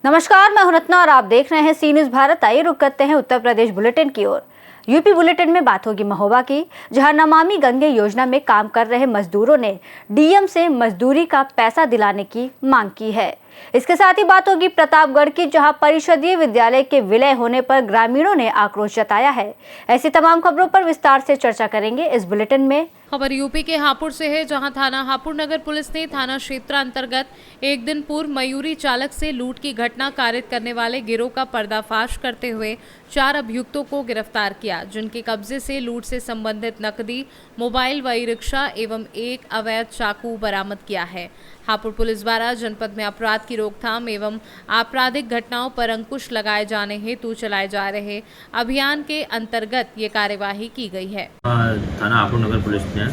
नमस्कार, मैं हूं रत्ना और आप देख रहे हैं सी न्यूज़ भारत। आइए रुक करते हैं उत्तर प्रदेश बुलेटिन की ओर। यूपी बुलेटिन में बात होगी महोबा की, जहां नमामि गंगे योजना में काम कर रहे मजदूरों ने डीएम से मजदूरी का पैसा दिलाने की मांग की है। इसके साथ ही बात होगी प्रतापगढ़ की, जहां परिषदीय विद्यालय के विलय होने पर ग्रामीणों ने आक्रोश जताया है। ऐसी तमाम खबरों पर विस्तार से चर्चा करेंगे इस बुलेटिन में। खबर यूपी के हापुड़ से है, जहां थाना हापुड़ नगर पुलिस ने थाना क्षेत्र अंतर्गत एक दिन पूर्व मयूरी चालक से लूट की घटना कारित करने वाले गिरोह का पर्दाफाश करते हुए 4 अभियुक्तों को गिरफ्तार किया, जिनके कब्जे से लूट से संबंधित नकदी, मोबाइल, वही रिक्शा एवं एक अवैध चाकू बरामद किया है। हापुड़ पुलिस द्वारा जनपद में अपराध की रोकथाम एवं आपराधिक घटनाओं पर अंकुश लगाए जाने हेतु चलाए जा रहे अभियान के अंतर्गत ये कार्यवाही की गई है। थाना हापुड़ नगर पुलिस ने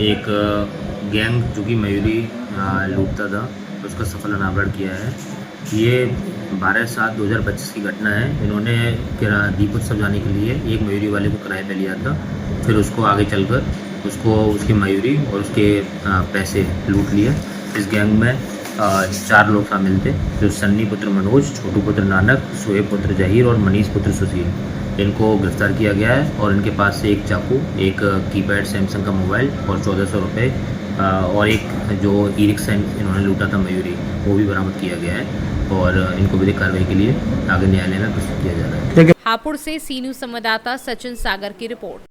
एक गैंग जो कि मयूरी लूटता था, उसका सफल अनावरण किया है। ये 12/7/2025 की घटना है। इन्होंने दीपोत्सव जाने के लिए एक मयूरी वाले को किराए पे लिया था, फिर उसको आगे चलकर उसकी मयूरी और उसके पैसे लूट लिए। इस गैंग में 4 लोग शामिल थे, जो सन्नी पुत्र मनोज, छोटू पुत्र नानक, सोहेब पुत्र जहीर और मनीष पुत्र सुशील। इनको गिरफ्तार किया गया है और इनके पास से एक चाकू, एक कीपैड सैमसंग का मोबाइल और 1400 रुपये और एक जो ई रिक्शा इन्होंने लूटा था मयूरी, वो भी बरामद किया गया है और इनको विधिक कार्रवाई के लिए आगे न्यायालय में प्रस्तुत किया जा रहा है। हापुड़ से सी न्यूज़ संवाददाता सचिन सागर की रिपोर्ट।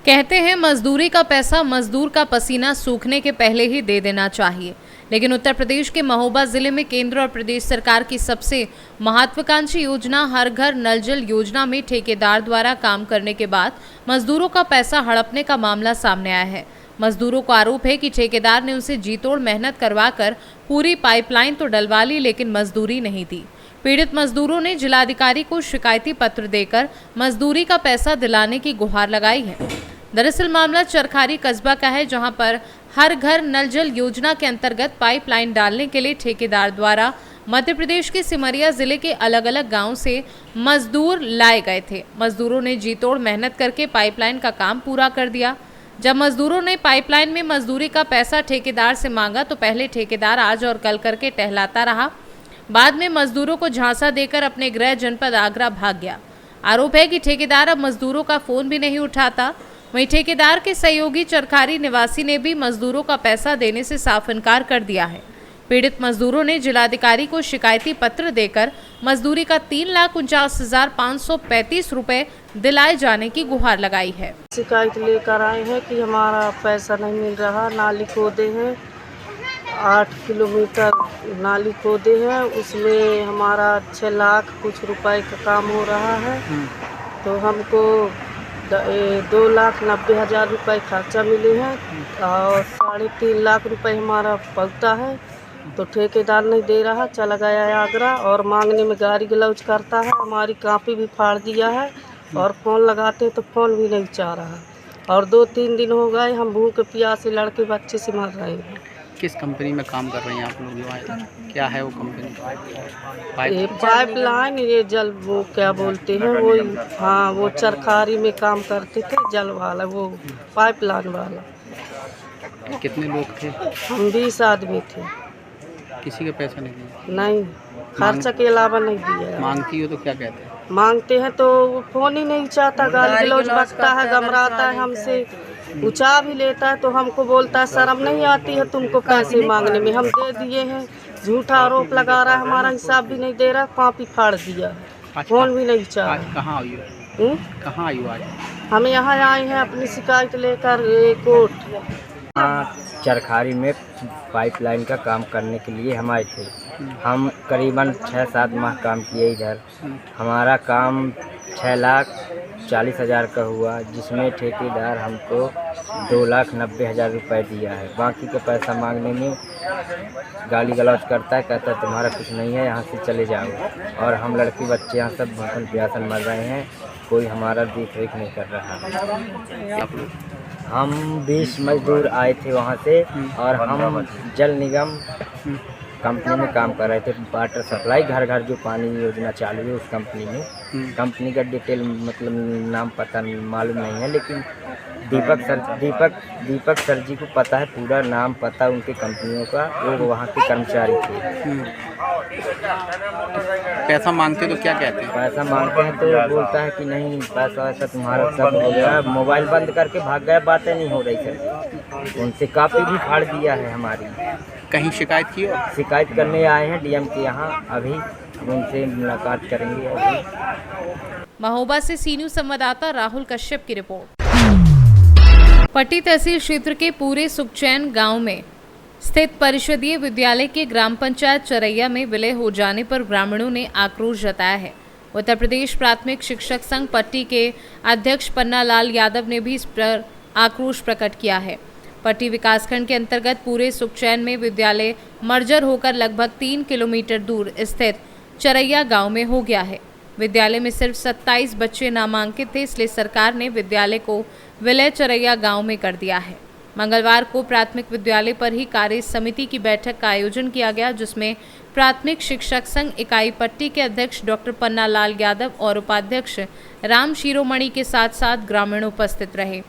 कहते हैं मजदूरी का पैसा मजदूर का पसीना सूखने के पहले ही दे देना चाहिए, लेकिन उत्तर प्रदेश के महोबा जिले में केंद्र और प्रदेश सरकार की सबसे महत्वाकांक्षी योजना हर घर नल जल योजना में ठेकेदार द्वारा काम करने के बाद मजदूरों का पैसा हड़पने का मामला सामने आया है। मजदूरों को आरोप है कि ठेकेदार ने उनसे जीतोड़ मेहनत करवाकर पूरी पाइपलाइन तो डलवा ली, लेकिन मजदूरी नहीं दी। पीड़ित मजदूरों ने जिलाधिकारी को शिकायती पत्र देकर मजदूरी का पैसा दिलाने की गुहार लगाई है। दरअसल मामला चरखारी कस्बा का है, जहां पर हर घर नल जल योजना के अंतर्गत पाइपलाइन डालने के लिए ठेकेदार द्वारा मध्य प्रदेश के सिमरिया जिले के अलग अलग गांवों से मजदूर लाए गए थे। मजदूरों ने जीतोड़ मेहनत करके पाइपलाइन का काम पूरा कर दिया। जब मजदूरों ने पाइपलाइन में मजदूरी का पैसा ठेकेदार से मांगा तो पहले ठेकेदार आज और कल करके टहलाता रहा, बाद में मजदूरों को झांसा देकर अपने गृह जनपद आगरा भाग गया। आरोप है कि ठेकेदार अब मजदूरों का फोन भी नहीं उठाता। वहीं ठेकेदार के सहयोगी चरखारी निवासी ने भी मजदूरों का पैसा देने से साफ इनकार कर दिया है। पीड़ित मजदूरों ने जिलाधिकारी को शिकायती पत्र देकर मजदूरी का 3,49,535 रुपए दिलाए जाने की गुहार लगाई है। शिकायत लेकर आए हैं कि हमारा पैसा नहीं मिल रहा। नाली खोदे हैं, 8 किलोमीटर नाली खोदे हैं, उसमें हमारा 6 लाख कुछ रुपए का काम हो रहा है। तो हमको 2,90,000 रुपये खर्चा मिले हैं और 3.5 लाख रुपए हमारा पड़ता है। तो ठेकेदार नहीं दे रहा, चला गया है आगरा और मांगने में गाली गलौज करता है। हमारी कॉपी भी फाड़ दिया है और फ़ोन लगाते तो फ़ोन भी नहीं चाह रहा। और 2-3 दिन हो गए हम भूख प्यासे लड़के बच्चे से मर रहे हैं। किस कंपनी में काम कर रहे हैं आप लोग? क्या है वो कंपनी? ये पाइपलाइन, ये जल, वो क्या बोलते हैं वो, हाँ वो चरखारी में काम करते थे, जल वाला, वो पाइपलाइन वाला। कितने लोग थे? हम 20 आदमी थे। किसी का पैसा नहीं दिया? नहीं, खर्चा के अलावा नहीं दिया। मांगती हो तो क्या कहते हैं? मांगते हैं तो वो फ़ोन ही नहीं चाहता, गाली गलौज बकता है, घबराता है हमसे, उचा भी लेता है तो हमको बोलता है शर्म नहीं आती है तुमको पैसे मांगने में। हम दे दिए हैं, झूठा आरोप लगा रहा है, हमारा हिसाब भी नहीं दे रहा, कॉपी फाड़ दिया है, फ़ोन भी नहीं चाह रहा। कहाँ आई हो? कहाँ आई हो आज? हम यहाँ आए हैं अपनी शिकायत लेकर कोर्ट। चरखारी में पाइपलाइन का काम करने के लिए हम आए थे। हम करीबन 6-7 माह काम किए इधर। हमारा काम 6,40,000 का हुआ, जिसमें ठेकेदार हमको 2,90,000 रुपये दिया है। बाकी का पैसा मांगने में गाली गलौज करता है, कहता है तुम्हारा कुछ नहीं है, यहाँ से चले जाओ। और हम लड़के बच्चे यहाँ सब भूखन प्यासल मर रहे हैं, कोई हमारा देख रेख नहीं कर रहा। हम 20 मजदूर आए थे वहाँ से और हम जल निगम कंपनी में काम कर रहे थे। वाटर सप्लाई घर घर जो पानी योजना चालू है उस कंपनी में। कंपनी का डिटेल मतलब नाम पता मालूम नहीं है, लेकिन दीपक सर जी को पता है पूरा नाम पता उनके कंपनियों का, वो वहाँ के कर्मचारी थे। पैसा मांगते तो क्या कहते हैं? पैसा मांगते हैं तो बोलता है कि नहीं पैसा वैसा तुम्हारा सब हो गया, मोबाइल बंद करके भाग गया, बातें नहीं हो रही सर। उनसे काफ़ी भी फाड़ दिया है हमारी। कहीं शिकायत की हो? शिकायत करने आए हैं डीएम के यहाँ, अभी उनसे मुलाकात करेंगे अभी। महोबा से सी न्यूज़ संवाददाता राहुल कश्यप की रिपोर्ट। पट्टी तहसील क्षेत्र के पूरे सुखचैन गांव में स्थित परिषदीय विद्यालय के ग्राम पंचायत चरैया में विलय हो जाने पर ग्रामीणों ने आक्रोश जताया है। उत्तर प्रदेश प्राथमिक शिक्षक संघ पट्टी के अध्यक्ष पन्नालाल यादव ने भी इस पर आक्रोश प्रकट किया है। पट्टी विकासखंड के अंतर्गत पूरे सुखचैन में विद्यालय मर्जर होकर लगभग 3 किलोमीटर दूर स्थित चरैया गांव में हो गया है। विद्यालय में सिर्फ 27 बच्चे नामांकित थे, इसलिए सरकार ने विद्यालय को विलय चरैया गांव में कर दिया है। मंगलवार को प्राथमिक विद्यालय पर ही कार्य समिति की बैठक का आयोजन किया गया, जिसमें प्राथमिक शिक्षक संघ इकाई पट्टी के अध्यक्ष डॉक्टर पन्नालाल यादव और उपाध्यक्ष राम शिरोमणि के साथ साथ ग्रामीण उपस्थित रहे।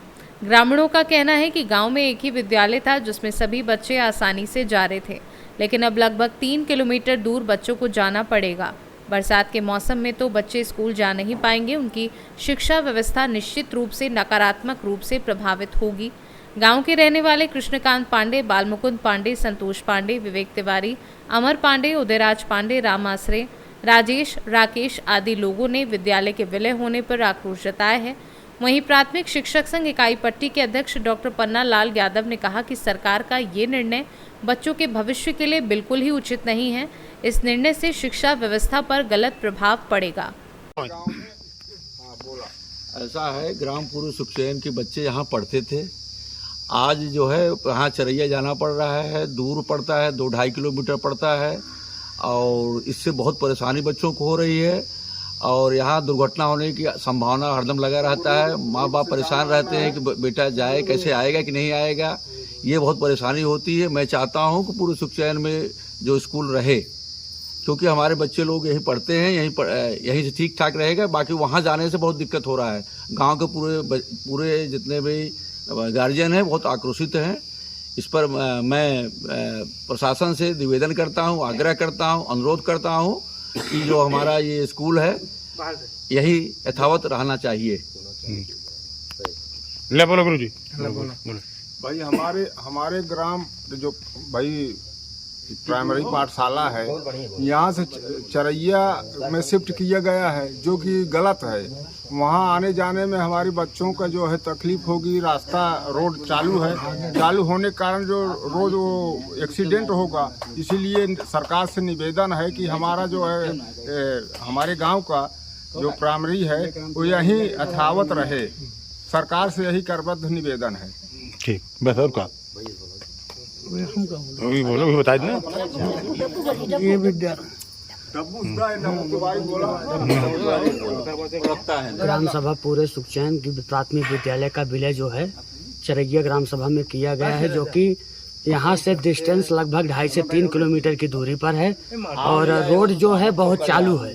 ग्रामीणों का कहना है कि गांव में एक ही विद्यालय था जिसमें सभी बच्चे आसानी से जा रहे थे, लेकिन अब लगभग 3 किलोमीटर दूर बच्चों को जाना पड़ेगा। बरसात के मौसम में तो बच्चे स्कूल जा नहीं पाएंगे, उनकी शिक्षा व्यवस्था निश्चित रूप से नकारात्मक रूप से प्रभावित होगी। गांव के रहने वाले कृष्णकांत पांडे, बालमुकुंद पांडे, संतोष पांडे, विवेक तिवारी, अमर पांडे, उदयराज पांडे, राम आसरे, राजेश, राकेश आदि लोगों ने विद्यालय के विलय होने पर आक्रोश जताया है। वहीं प्राथमिक शिक्षक संघ इकाई पट्टी के अध्यक्ष डॉक्टर पन्नालाल यादव ने कहा कि सरकार का ये निर्णय बच्चों के भविष्य के लिए बिल्कुल ही उचित नहीं है। इस निर्णय से शिक्षा व्यवस्था पर गलत प्रभाव पड़ेगा। ऐसा है, ग्राम पूर्व सुखचैन के बच्चे यहाँ पढ़ते थे। आज जो है यहाँ चरैया जाना पड़ रहा है, दूर पड़ता है, 2-2.5 किलोमीटर पड़ता है और इससे बहुत परेशानी बच्चों को हो रही है और यहाँ दुर्घटना होने की संभावना हरदम लगा रहता है। माँ बाप परेशान रहते हैं कि बेटा जाए, कैसे आएगा कि नहीं आएगा, ये बहुत परेशानी होती है। मैं चाहता हूँ कि पूरे सुखचैन में जो स्कूल रहे, क्योंकि हमारे बच्चे लोग यहीं पढ़ते हैं, यहीं से ठीक ठाक रहेगा। बाकी वहाँ जाने से बहुत दिक्कत हो रहा है। गाँव के पूरे जितने भी गार्जियन हैं बहुत आक्रोशित हैं। इस पर मैं प्रशासन से निवेदन करता हूं, आग्रह करता हूं, अनुरोध करता हूं कि जो हमारा ये स्कूल है यही यथावत रहना चाहिए। ले बोलो गुरु जी। भाई हमारे ग्राम जो भाई प्राइमरी पाठशाला है यहाँ से चरैया में शिफ्ट किया गया है, जो कि गलत है। वहाँ आने जाने में हमारे बच्चों का जो है तकलीफ होगी। रास्ता रोड चालू है, चालू होने के कारण जो रोज वो एक्सीडेंट होगा। इसीलिए सरकार से निवेदन है कि हमारा जो है हमारे गांव का जो प्राइमरी है वो यहीं यथावत रहे। सरकार से यही करबद्ध निवेदन है। ठीक, बस और का अभी बोलो, भी बता देना। ये विद्या ग्राम सभा पूरे सुखचैन की प्राथमिक विद्यालय का विलय जो है चरैया ग्राम सभा में किया गया है, जो कि यहाँ से डिस्टेंस लगभग 2.5 से 3 किलोमीटर की दूरी पर है और रोड जो है बहुत चालू है।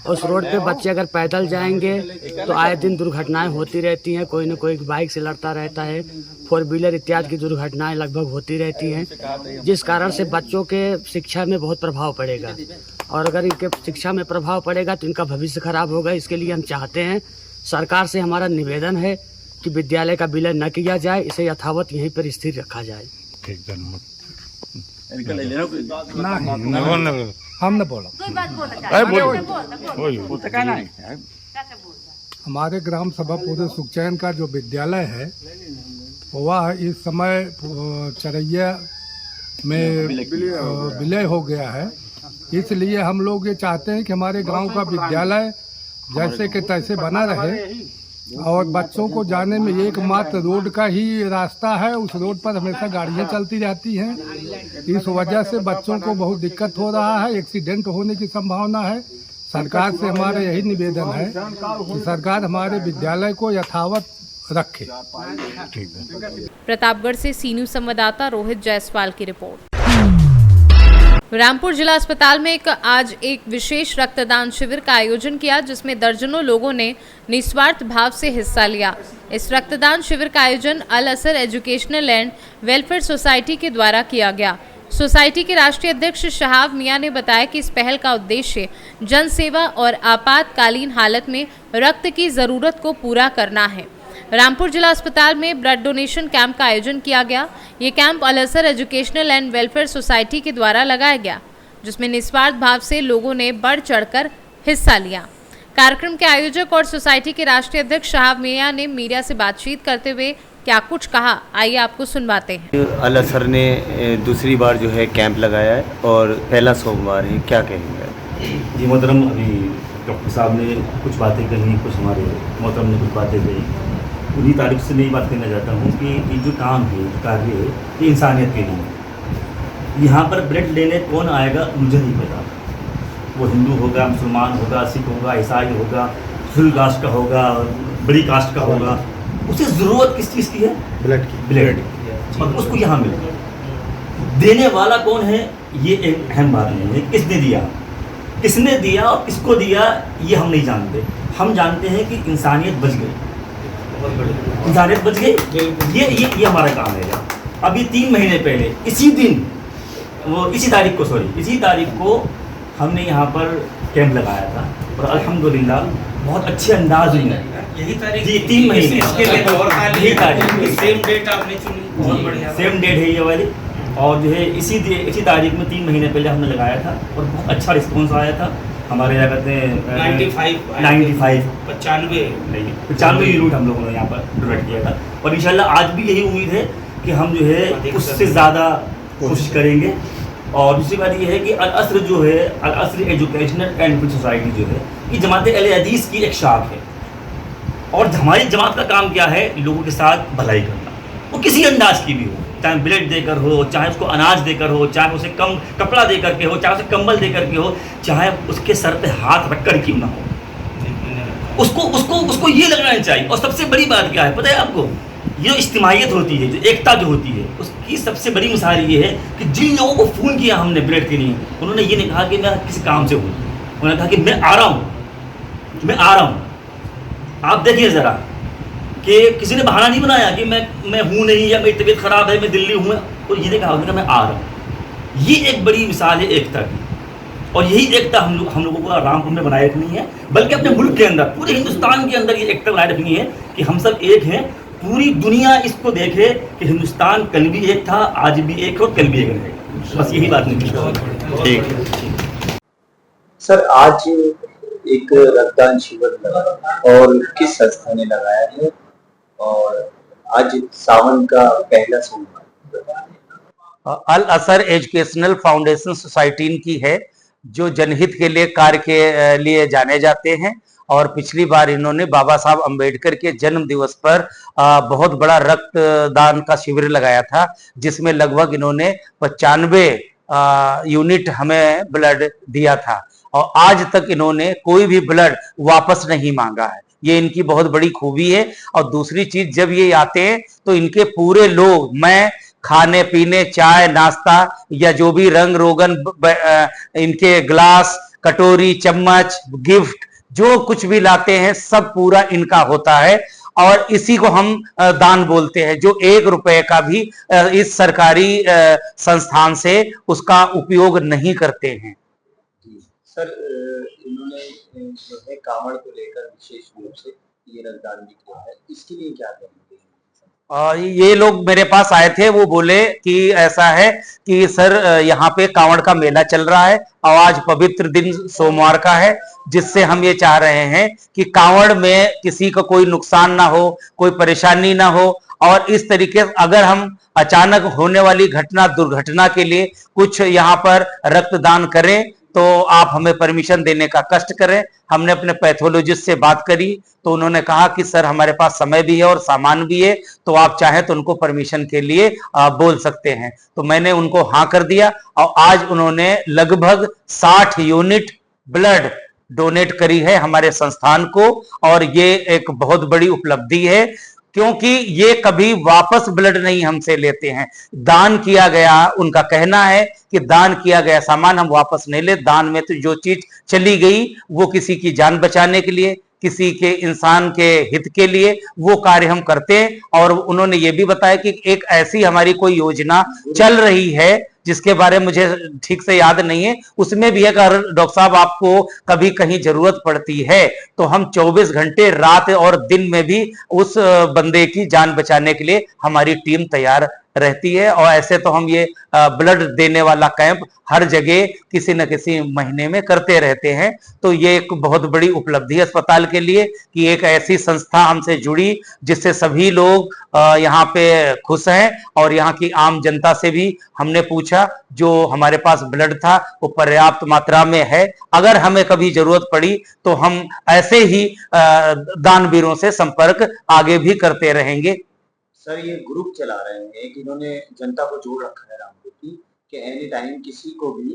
उस रोड पे बच्चे अगर पैदल जाएंगे तो आए दिन दुर्घटनाएं होती रहती हैं। कोई न कोई बाइक से लड़ता रहता है, 4 व्हीलर इत्यादि की दुर्घटनाएं लगभग होती रहती हैं, जिस कारण से बच्चों के शिक्षा में बहुत प्रभाव पड़ेगा और अगर इनके शिक्षा में प्रभाव पड़ेगा तो इनका भविष्य खराब होगा। इसके लिए हम चाहते हैं, सरकार से हमारा निवेदन है कि विद्यालय का विलय न किया जाए, इसे यथावत यहीं पर स्थिर रखा जाए। हमने बोला हमारे ग्राम सभा पूरे सुखचैन का जो विद्यालय है वह इस समय चरैया में विलय हो गया है। इसलिए हम लोग ये चाहते हैं कि हमारे गांव का विद्यालय जैसे कि तैसे बना रहे और बच्चों को जाने में एकमात्र रोड का ही रास्ता है। उस रोड पर हमेशा गाड़ियां चलती रहती हैं, इस वजह से बच्चों को बहुत दिक्कत हो रहा है, एक्सीडेंट होने की संभावना है। सरकार से हमारा यही निवेदन है कि सरकार हमारे विद्यालय को यथावत रखे। प्रतापगढ़ से सी न्यूज़ संवाददाता रोहित जायसवाल की रिपोर्ट। रामपुर जिला अस्पताल में आज एक विशेष रक्तदान शिविर का आयोजन किया, जिसमें दर्जनों लोगों ने निस्वार्थ भाव से हिस्सा लिया। इस रक्तदान शिविर का आयोजन अल असर एजुकेशनल एंड वेलफेयर सोसाइटी के द्वारा किया गया। सोसाइटी के राष्ट्रीय अध्यक्ष शहाब मियां ने बताया कि इस पहल का उद्देश्य जन सेवा और आपातकालीन हालत में रक्त की जरूरत को पूरा करना है। रामपुर जिला अस्पताल में ब्लड डोनेशन कैंप का आयोजन किया गया। ये कैंप अल असर एजुकेशनल एंड वेलफेयर सोसाइटी के द्वारा लगाया गया, जिसमें निस्वार्थ भाव से लोगों ने बढ़ चढ़कर हिस्सा लिया। कार्यक्रम के आयोजक और सोसाइटी के राष्ट्रीय अध्यक्ष शहाब मियां ने मीडिया से बातचीत करते हुए क्या कुछ कहा, आइए आपको सुनवाते हैं। अल असर ने दूसरी बार जो है कैंप लगाया है और पहला सोमवार है, क्या कहेंगे? जी मोहतरम, अभी डॉक्टर साहब ने कुछ बातें कही, कुछ हमारे मोहतरम ने कुछ बातें कही। उन्हीं तारीख से मैं बात करना चाहता हूँ कि ये जो काम है, कार्य है, ये इंसानियत के लिए। यहाँ पर ब्लड लेने कौन आएगा मुझे नहीं पता। वो हिंदू होगा, मुसलमान होगा, सिख होगा, ईसाई होगा, फुल कास्ट का होगा, बड़ी कास्ट का होगा, उसे ज़रूरत किस चीज़ की है? ब्लड की। ब्लड, और उसको यहाँ मिले। देने वाला कौन है ये एक अहम बात नहीं है। किसने दिया, किसने दिया और किसको दिया ये हम नहीं जानते। हम जानते हैं कि इंसानियत बच गई, इंसानियत बच गई। ये हमारा काम है। अभी 3 महीने पहले इसी दिन, वो इसी तारीख को हमने यहाँ पर कैंप लगाया था और अल्हम्दुलिल्लाह बहुत अच्छे अंदाज में यही तारीख जी 3 महीने यही तारीख सेम डेट आपने चुनी, बहुत बढ़िया, सेम डेट है ये वाली। और जो है इसी तारीख में 3 महीने पहले हमने लगाया था और बहुत अच्छा रिस्पॉन्स आया था। हमारे यहाँ कहते हैं 95 यूनिट हम लोगों ने यहाँ पर डोनेट किया था और इंशाल्लाह आज भी यही उम्मीद है कि हम जो है उससे ज़्यादा कोशिश करेंगे। और दूसरी बात ये है कि अल असर जो है, अल असर एजुकेशनल एंड वेलफेयर सोसाइटी जो है, ये जमात अहले हदीस की एक शाख है। और हमारी जमात का काम क्या है? लोगों के साथ भलाई करना, वो किसी अंदाज की भी हो, चाहे ब्लड देकर हो, चाहे उसको अनाज देकर हो, चाहे उसे कम कपड़ा दे करके हो, चाहे उसे कंबल दे करके हो, चाहे उसके सर पे हाथ रख कर क्यों ना हो, उसको ये लगना चाहिए। और सबसे बड़ी बात क्या है पता है आपको? ये जो इज्तिमाइयत होती है, जो एकता जो होती है, उसकी सबसे बड़ी मिसाल ये है कि जिन लोगों को फ़ोन किया हमने ब्लड के लिए, उन्होंने ये नहीं कहा कि मैं किसी काम से हूँ, उन्होंने कहा कि मैं आ रहा हूँ। आप देखिए ज़रा कि किसी ने बहाना नहीं बनाया कि मैं हूँ नहीं, या मेरी तबीयत ख़राब है, मैं दिल्ली हूँ, और ये नहीं कहा उन्होंने मैं आ रहा हूँ। ये एक बड़ी मिसाल है एकता की, और यही एकता हम लोगों को रामपुर में बनाए रखनी है, बल्कि अपने मुल्क के अंदर, पूरे हिंदुस्तान के अंदर ये एकता बनाए रखनी है कि हम सब एक हैं। पूरी दुनिया इसको देखे कि हिंदुस्तान कल भी एक था, आज भी एक और कल भी एक रहेगा। बस यही बात नहीं। ठीक सर, आज एक रक्तदान शिविर लगा और किस संस्था ने लगाया है, और आज सावन का पहला सोमवार अल असर एजुकेशनल फाउंडेशन सोसाइटी की है, जो जनहित के लिए कार्य के लिए जाने जाते हैं। और पिछली बार इन्होंने बाबा साहब अंबेडकर के जन्म दिवस पर बहुत बड़ा रक्तदान का शिविर लगाया था, जिसमें लगभग इन्होंने 95 यूनिट हमें ब्लड दिया था, और आज तक इन्होंने कोई भी ब्लड वापस नहीं मांगा है। ये इनकी बहुत बड़ी खूबी है। और दूसरी चीज, जब ये आते हैं तो इनके पूरे लोग, मैं खाने पीने, चाय नाश्ता या जो भी रंग रोगन, इनके ग्लास, कटोरी, चम्मच, गिफ्ट जो कुछ भी लाते हैं सब पूरा इनका होता है। और इसी को हम दान बोलते हैं, जो 1 रुपए का भी इस सरकारी संस्थान से उसका उपयोग नहीं करते हैं। सर, इन्होंने जो है कांवड़ को लेकर विशेष रूप से ये रक्तदान भी किया है, इसके लिए क्या करेंगे? ये लोग मेरे पास आए थे, वो बोले कि ऐसा है कि सर यहाँ पे कांवड़ का मेला चल रहा है और आज पवित्र दिन सोमवार का है, जिससे हम ये चाह रहे हैं कि कांवड़ में किसी को कोई नुकसान ना हो, कोई परेशानी ना हो। और इस तरीके से अगर हम अचानक होने वाली दुर्घटना के लिए कुछ यहाँ पर रक्तदान करें तो आप हमें परमिशन देने का कष्ट करें। हमने अपने पैथोलॉजिस्ट से बात करी तो उन्होंने कहा कि सर हमारे पास समय भी है और सामान भी है, तो आप चाहें तो उनको परमिशन के लिए बोल सकते हैं। तो मैंने उनको हाँ कर दिया और आज उन्होंने लगभग 60 यूनिट ब्लड डोनेट करी है हमारे संस्थान को, और ये एक बहुत बड़ी उपलब्धि है, क्योंकि ये कभी वापस ब्लड नहीं हमसे लेते हैं। दान किया गया, उनका कहना है कि दान किया गया सामान हम वापस नहीं ले। दान में तो जो चीज चली गई वो किसी की जान बचाने के लिए, किसी के इंसान के हित के लिए वो कार्य हम करते हैं। और उन्होंने ये भी बताया कि एक ऐसी हमारी कोई योजना चल रही है जिसके बारे में मुझे ठीक से याद नहीं है, उसमें भी है कि अगर डॉक्टर साहब आपको कभी कहीं जरूरत पड़ती है तो हम 24 घंटे रात और दिन में भी उस बंदे की जान बचाने के लिए हमारी टीम तैयार रहती है। और ऐसे तो हम ये ब्लड देने वाला कैंप हर जगह किसी न किसी महीने में करते रहते हैं। तो ये एक बहुत बड़ी उपलब्धि है अस्पताल के लिए कि एक ऐसी संस्था हमसे जुड़ी जिससे सभी लोग यहाँ पे खुश हैं। और यहाँ की आम जनता से भी हमने पूछा, जो हमारे पास ब्लड था वो पर्याप्त मात्रा में है, अगर हमें कभी जरूरत पड़ी तो हम ऐसे ही दानवीरों से संपर्क आगे भी करते रहेंगे। सर, ये ग्रुप चला रहे हैं कि इन्होंने जनता को जोड़ रखा है रामपुर की कि एनी टाइम किसी को भी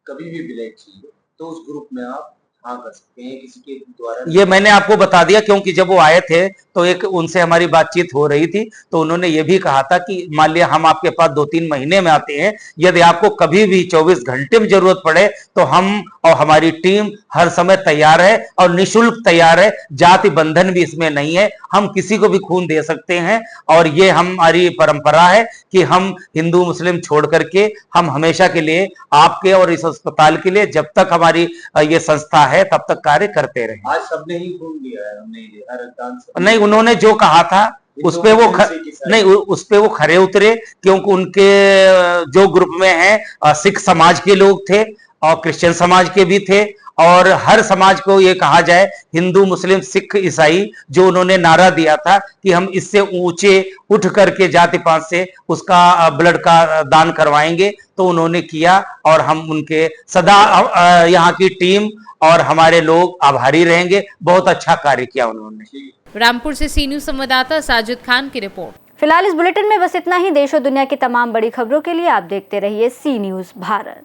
कभी भी ब्लड चाहिए तो उस ग्रुप में आप हाँ कर सकते हैं किसी के द्वारा। ये मैंने आपको बता दिया क्योंकि जब वो आए थे तो एक उनसे हमारी बातचीत हो रही थी, तो उन्होंने ये भी कहा था कि मान लिया हम आपके पास 2-3 महीने में आते हैं, यदि आपको कभी भी 24 घंटे में जरूरत पड़े तो हम और हमारी टीम हर समय तैयार है और निःशुल्क तैयार है। जाति बंधन भी इसमें नहीं है, हम किसी को भी खून दे सकते हैं। और ये हमारी परंपरा है कि हम हिंदू मुस्लिम छोड़ करके हम हमेशा के लिए आपके और इस अस्पताल के लिए जब तक हमारी ये संस्था है तब तक कार्य करते रहे। आज सबने ही खून दिया है, हमने दिया रक्तदान। नहीं, उन्होंने जो कहा था उस पे वो नहीं, उस पे वो खरे उतरे, क्योंकि उनके जो ग्रुप में है सिख समाज के लोग थे और क्रिश्चियन समाज के भी थे, और हर समाज को ये कहा जाए, हिंदू मुस्लिम सिख ईसाई, जो उन्होंने नारा दिया था कि हम इससे ऊंचे उठ करके जाति पात से उसका ब्लड का दान करवाएंगे, तो उन्होंने किया। और हम उनके सदा यहाँ की टीम और हमारे लोग आभारी रहेंगे। बहुत अच्छा कार्य किया उन्होंने। रामपुर से सी न्यूज़ संवाददाता साजिद खान की रिपोर्ट। फिलहाल इस बुलेटिन में बस इतना ही। देश और दुनिया की तमाम बड़ी खबरों के लिए आप देखते रहिए सी न्यूज़ भारत।